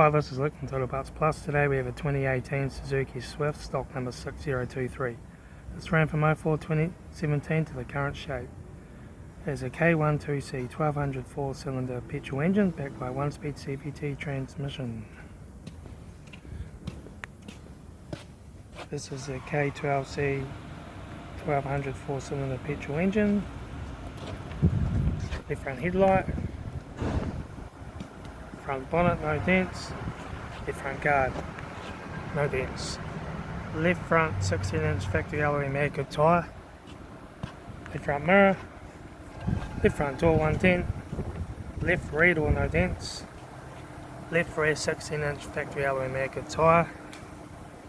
Hi, this is Luke from Total Parts Plus. Today we have a 2018 Suzuki Swift, stock number 6023. This ran from 04/2017 to the current shape. It has a K12C 1200 4-cylinder petrol engine backed by 1-speed CVT transmission. This is a K12C 1200 4-cylinder petrol engine. Left front headlight. Front bonnet, no dents. Left front guard, no dents. Left front 16-inch factory alloy mag tyre. Left front mirror. Left front door, 1 dent. Left rear door, no dents. Left rear 16-inch factory alloy mag tyre.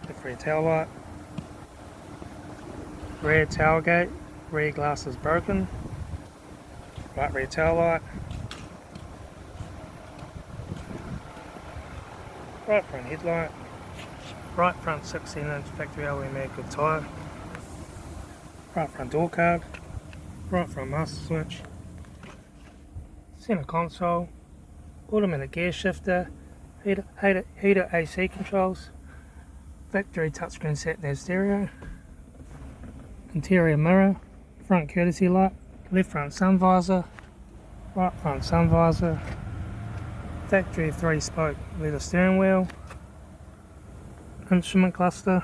Left rear tail light. Rear tailgate, rear glass is broken. Right rear tail light. Right front headlight, right front 16-inch factory alloy mag tyre, right front door card, right front master switch, centre console, automatic gear shifter, heater AC controls, factory touchscreen sat-nav stereo, interior mirror, front courtesy light, left front sun visor, right front sun visor, factory 3-spoke leather steering wheel, instrument cluster,